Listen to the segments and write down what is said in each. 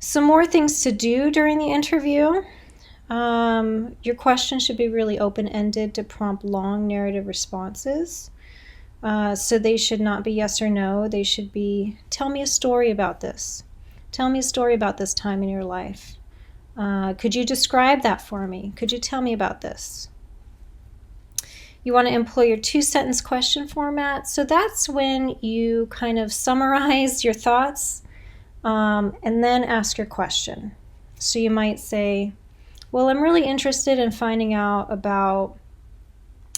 Some more things to do during the interview. Your questions should be really open-ended to prompt long narrative responses. So they should not be yes or no. They should be, tell me a story about this. Tell me a story about this time in your life. Could you describe that for me? Could you tell me about this? You want to employ your 2-sentence question format. So that's when you kind of summarize your thoughts and then ask your question. So you might say, well, I'm really interested in finding out about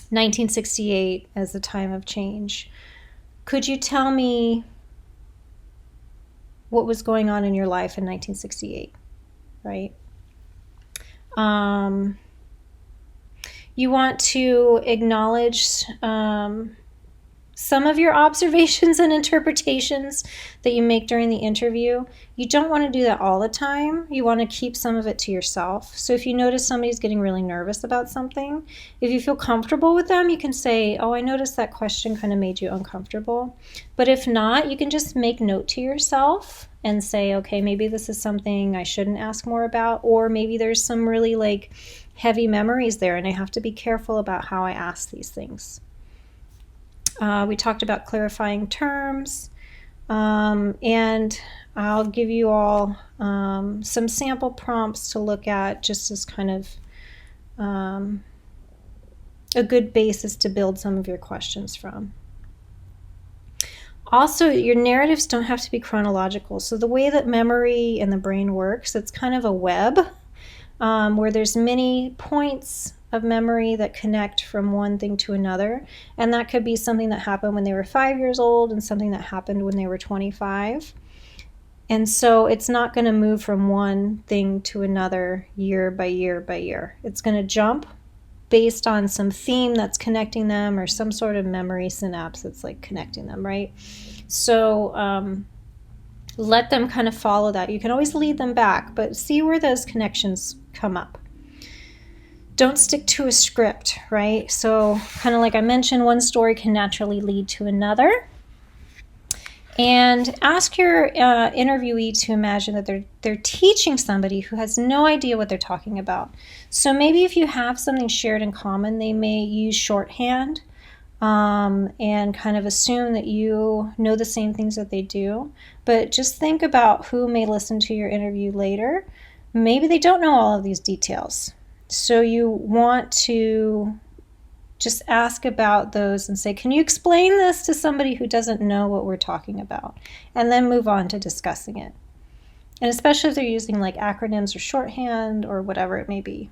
1968 as the time of change. Could you tell me what was going on in your life in 1968, right? You want to acknowledge some of your observations and interpretations that you make during the interview. You don't want to do that all the time. You want to keep some of it to yourself. So if you notice somebody's getting really nervous about something, if you feel comfortable with them, you can say, oh, I noticed that question kind of made you uncomfortable. But if not, you can just make note to yourself and say, okay, maybe this is something I shouldn't ask more about, or maybe there's some really like heavy memories there and I have to be careful about how I ask these things. We talked about clarifying terms, and I'll give you all some sample prompts to look at just as kind of a good basis to build some of your questions from. Also, your narratives don't have to be chronological. So the way that memory and the brain works, it's kind of a web where there's many points of memory that connect from one thing to another. And that could be something that happened when they were 5 years old and something that happened when they were 25. And so it's not going to move from one thing to another year by year by year. It's going to jump based on some theme that's connecting them or some sort of memory synapse that's like connecting them, right? So let them kind of follow that. You can always lead them back, but see where those connections come up. Don't stick to a script, right? So kind of like I mentioned, one story can naturally lead to another. And ask your interviewee to imagine that they're teaching somebody who has no idea what they're talking about. So maybe if you have something shared in common, they may use shorthand and kind of assume that you know the same things that they do. But just think about who may listen to your interview later. Maybe they don't know all of these details. So you want to just ask about those and say, can you explain this to somebody who doesn't know what we're talking about? And then move on to discussing it. And especially if they're using like acronyms or shorthand or whatever it may be.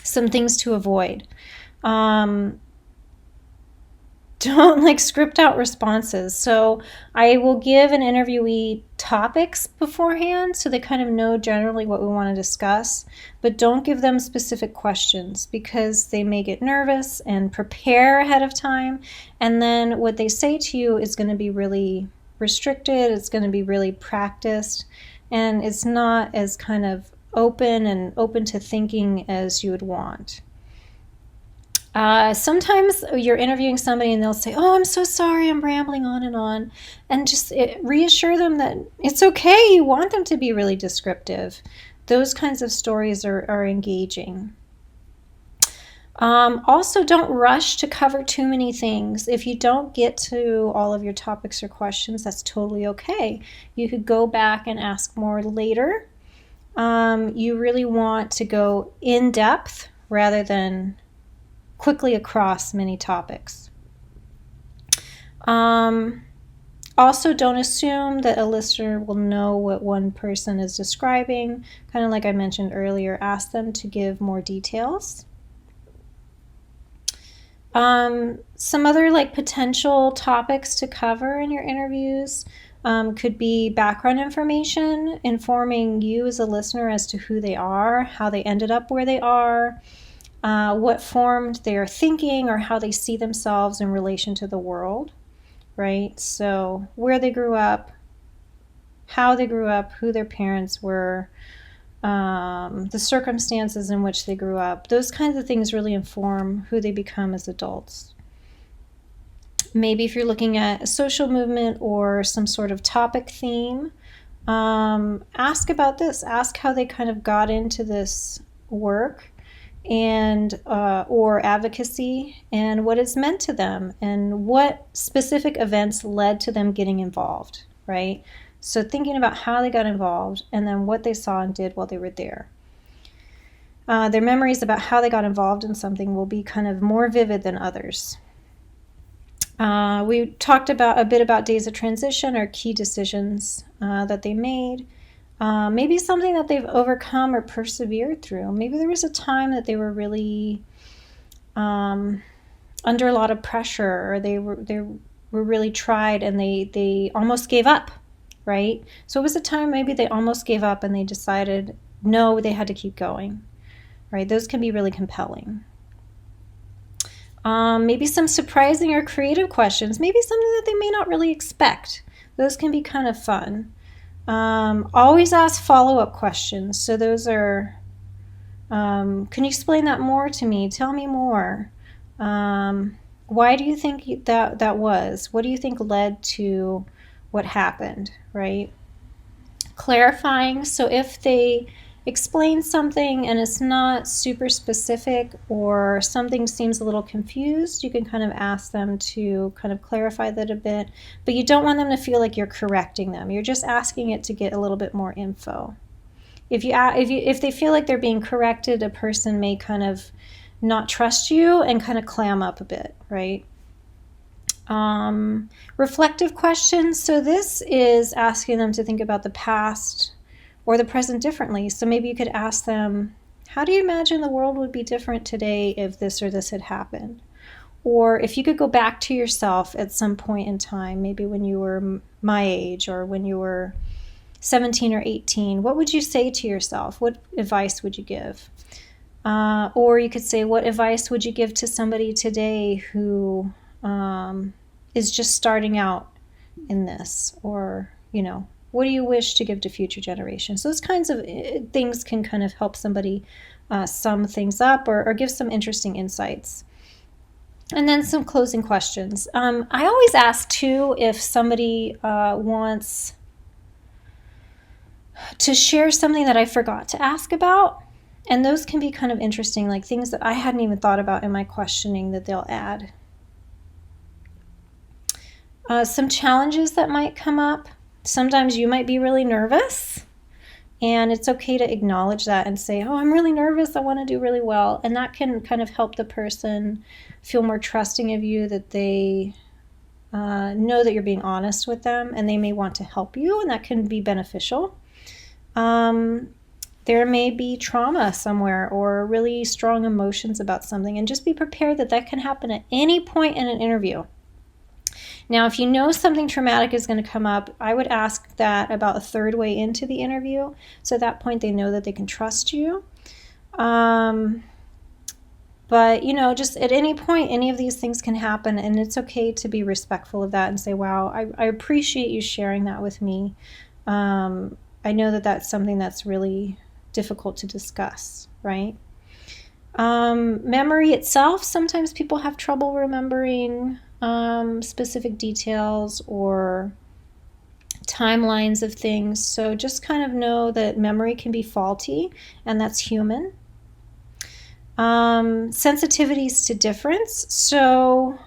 Some things to avoid. Don't like script out responses. So I will give an interviewee topics beforehand so they kind of know generally what we want to discuss, but don't give them specific questions because they may get nervous and prepare ahead of time. And then what they say to you is going to be really restricted. It's going to be really practiced, and it's not as kind of open to thinking as you would want. Sometimes you're interviewing somebody and they'll say, oh, I'm so sorry, I'm rambling on. And just reassure them that it's okay. You want them to be really descriptive. Those kinds of stories are engaging. Also, don't rush to cover too many things. If you don't get to all of your topics or questions, that's totally okay. You could go back and ask more later. You really want to go in depth rather than quickly across many topics. Also, don't assume that a listener will know what one person is describing. Kind of like I mentioned earlier, ask them to give more details. Some other like potential topics to cover in your interviews could be background information, informing you as a listener as to who they are, how they ended up where they are, what formed their thinking or how they see themselves in relation to the world, right? So where they grew up, how they grew up, who their parents were, the circumstances in which they grew up. Those kinds of things really inform who they become as adults. Maybe if you're looking at a social movement or some sort of topic theme, Ask about this. Ask how they kind of got into this work and or advocacy, and what it's meant to them, and what specific events led to them getting involved, right? So thinking about how they got involved, and then what they saw and did while they were there. Their memories about how they got involved in something will be kind of more vivid than others. We talked about a bit about days of transition or key decisions that they made. Maybe something that they've overcome or persevered through. Maybe there was a time that they were really under a lot of pressure, or they were really tried and they almost gave up, right? So it was a time maybe they almost gave up and they decided no, they had to keep going, right? Those can be really compelling. Maybe some surprising or creative questions, maybe something that they may not really expect. Those can be kind of fun. Always ask follow-up questions. So those are, can you explain that more to me? Tell me more. Why do you think that was? What do you think led to what happened, right? Clarifying. So if they explain something and it's not super specific, or something seems a little confused, you can kind of ask them to kind of clarify that a bit, but you don't want them to feel like you're correcting them. You're just asking it to get a little bit more info. If they feel like they're being corrected, a person may kind of not trust you and kind of clam up a bit, right? Reflective questions. So this is asking them to think about the past or the present differently. So maybe you could ask them, how do you imagine the world would be different today if this or this had happened? Or if you could go back to yourself at some point in time, maybe when you were my age or when you were 17 or 18, what would you say to yourself? What advice would you give? Or you could say, what advice would you give to somebody today who is just starting out in this? Or, what do you wish to give to future generations? So those kinds of things can kind of help somebody sum things up or give some interesting insights. And then some closing questions. I always ask, too, if somebody wants to share something that I forgot to ask about. And those can be kind of interesting, like things that I hadn't even thought about in my questioning that they'll add. Some challenges that might come up. Sometimes you might be really nervous, and it's okay to acknowledge that and say, oh, I'm really nervous, I want to do really well. And that can kind of help the person feel more trusting of you, that they know that you're being honest with them, and they may want to help you, and that can be beneficial. There may be trauma somewhere or really strong emotions about something, and just be prepared that that can happen at any point in an interview. Now, if you know something traumatic is going to come up, I would ask that about a third way into the interview. So at that point, they know that they can trust you. But, just at any point, any of these things can happen, and it's okay to be respectful of that and say, wow, I appreciate you sharing that with me. I know that that's something that's really difficult to discuss, right? Memory itself, sometimes people have trouble remembering specific details or timelines of things. So just kind of know that memory can be faulty, and that's human. Sensitivities to difference. So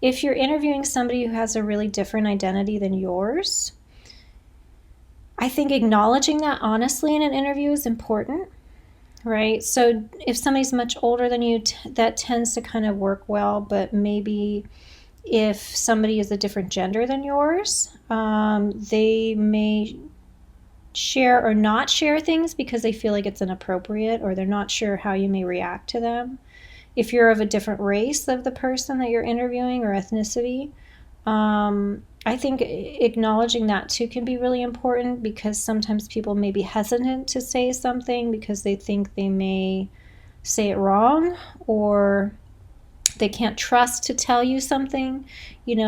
if you're interviewing somebody who has a really different identity than yours, I think acknowledging that honestly in an interview is important, right? So if somebody's much older than you, that tends to kind of work well, but maybe if somebody is a different gender than yours, they may share or not share things because they feel like it's inappropriate, or they're not sure how you may react to them. If you're of a different race of the person that you're interviewing or ethnicity, I think acknowledging that too can be really important, because sometimes people may be hesitant to say something because they think they may say it wrong, or they can't trust to tell you something,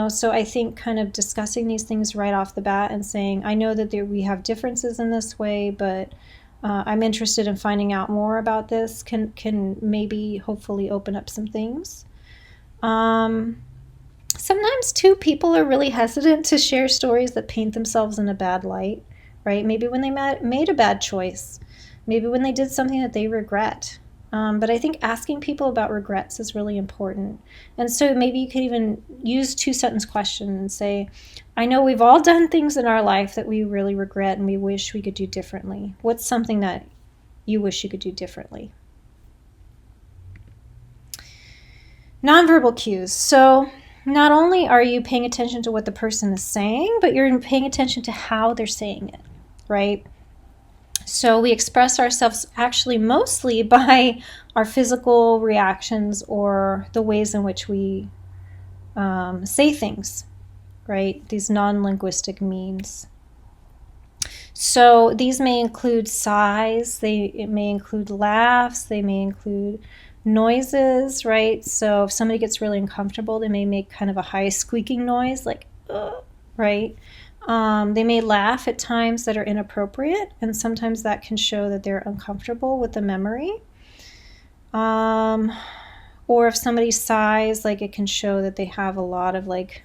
so I think kind of discussing these things right off the bat and saying, I know that we have differences in this way, but I'm interested in finding out more about this, can maybe hopefully open up some things. Sometimes, too, people are really hesitant to share stories that paint themselves in a bad light, right? Maybe when they made a bad choice, maybe when they did something that they regret. But I think asking people about regrets is really important. And so maybe you could even use 2-sentence question and say, I know we've all done things in our life that we really regret and we wish we could do differently. What's something that you wish you could do differently? Nonverbal cues. So not only are you paying attention to what the person is saying, but you're paying attention to how they're saying it, right? So we express ourselves actually mostly by our physical reactions or the ways in which we say things, right? These non-linguistic means. So these may include sighs, it may include laughs, they may include noises, right? So if somebody gets really uncomfortable, they may make kind of a high squeaking noise, like, right? They may laugh at times that are inappropriate, and sometimes that can show that they're uncomfortable with the memory. Or if somebody sighs, like it can show that they have a lot of like,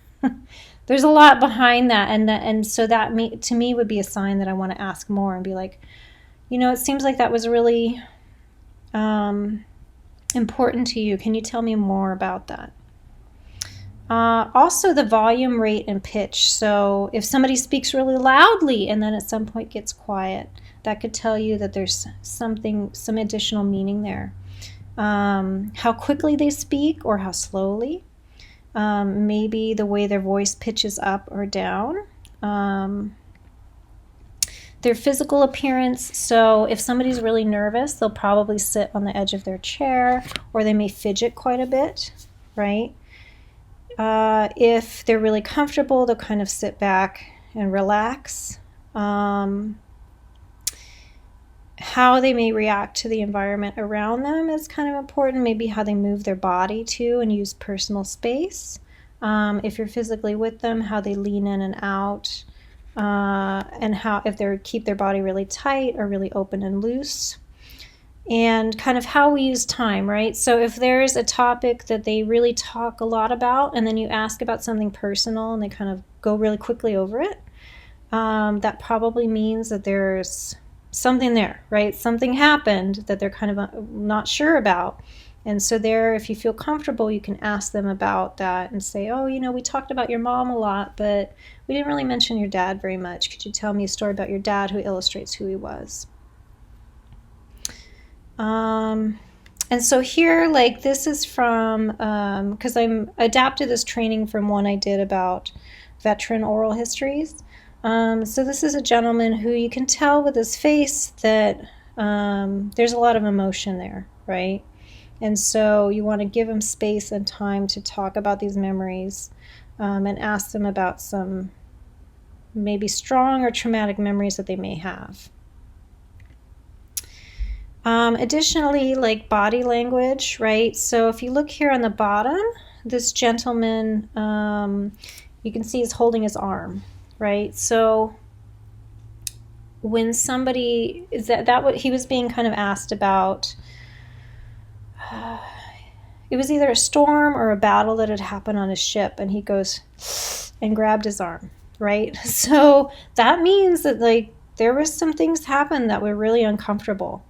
there's a lot behind that, and so that to me would be a sign that I want to ask more and be like, it seems like that was really important to you. Can you tell me more about that? Also the volume, rate, and pitch. So if somebody speaks really loudly and then at some point gets quiet, that could tell you that there's some additional meaning there. How quickly they speak or how slowly. Maybe the way their voice pitches up or down. Their physical appearance. So if somebody's really nervous, they'll probably sit on the edge of their chair, or they may fidget quite a bit, right? If they're really comfortable, they'll kind of sit back and relax. How they may react to the environment around them is kind of important. Maybe how they move their body too and use personal space. If you're physically with them, how they lean in and out, and how if they keep their body really tight or really open and loose. And kind of how we use time, right? So if there's a topic that they really talk a lot about and then you ask about something personal and they kind of go really quickly over it, that probably means that there's something there, right? Something happened that they're kind of not sure about. And so there, if you feel comfortable, you can ask them about that and say, oh, we talked about your mom a lot, but we didn't really mention your dad very much. Could you tell me a story about your dad who illustrates who he was? And so here, like, this is from, because I'm adapted this training from one I did about veteran oral histories. So this is a gentleman who you can tell with his face that there's a lot of emotion there, right? And so you want to give him space and time to talk about these memories, and ask them about some maybe strong or traumatic memories that they may have. Additionally, like body language, right? So if you look here on the bottom, this gentleman, you can see he's holding his arm, right? So when somebody, is that what he was being kind of asked about? It was either a storm or a battle that had happened on his ship, and he goes and grabbed his arm, right? So that means that like there was some things happened that were really uncomfortable.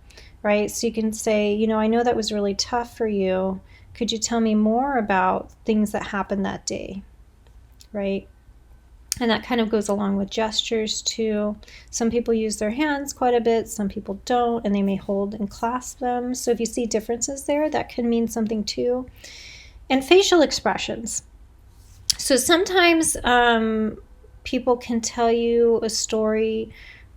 Right? So you can say, I know that was really tough for you. Could you tell me more about things that happened that day? Right? And that kind of goes along with gestures too. Some people use their hands quite a bit, some people don't, and they may hold and clasp them. So if you see differences there, that can mean something too. And facial expressions. So sometimes people can tell you a story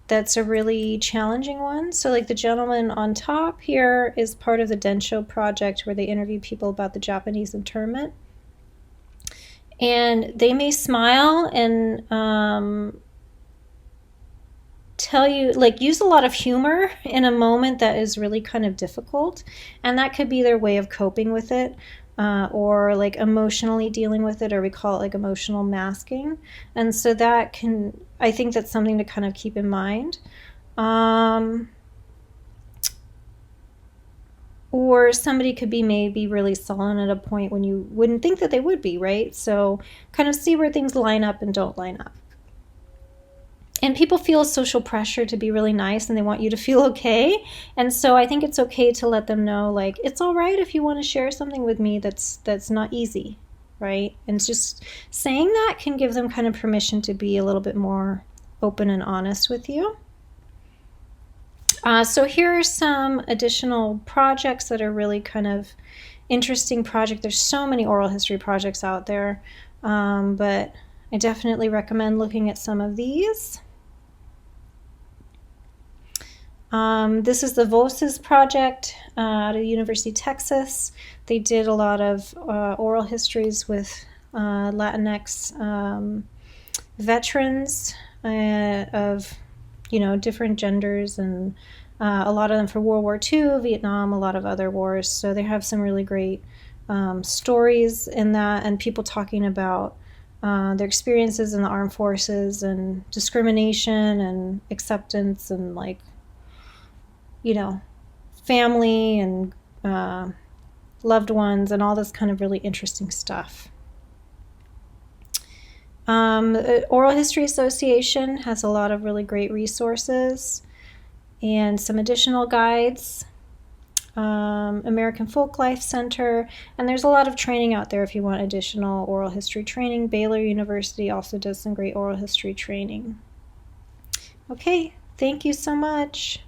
that's a really challenging one. So like the gentleman on top here is part of the Densho project where they interview people about the Japanese internment. And they may smile and tell you, like, use a lot of humor in a moment that is really kind of difficult. And that could be their way of coping with it. Or like emotionally dealing with it, or we call it like emotional masking. And so that I think that's something to kind of keep in mind. Or somebody could be maybe really sullen at a point when you wouldn't think that they would be, right? So kind of see where things line up and don't line up. And people feel social pressure to be really nice and they want you to feel okay. And so I think it's okay to let them know, like, it's all right if you want to share something with me that's not easy, right? And just saying that can give them kind of permission to be a little bit more open and honest with you. So here are some additional projects that are really kind of interesting projects. There's so many oral history projects out there, but I definitely recommend looking at some of these. This is the Voces project out of University of Texas. They did a lot of oral histories with Latinx veterans of, different genders, and a lot of them for World War II, Vietnam, a lot of other wars. So they have some really great stories in that, and people talking about their experiences in the armed forces and discrimination and acceptance and family and loved ones and all this kind of really interesting stuff. The Oral History Association has a lot of really great resources and some additional guides. American Folklife Center, and there's a lot of training out there if you want additional oral history training. Baylor University also does some great oral history training. Okay, thank you so much.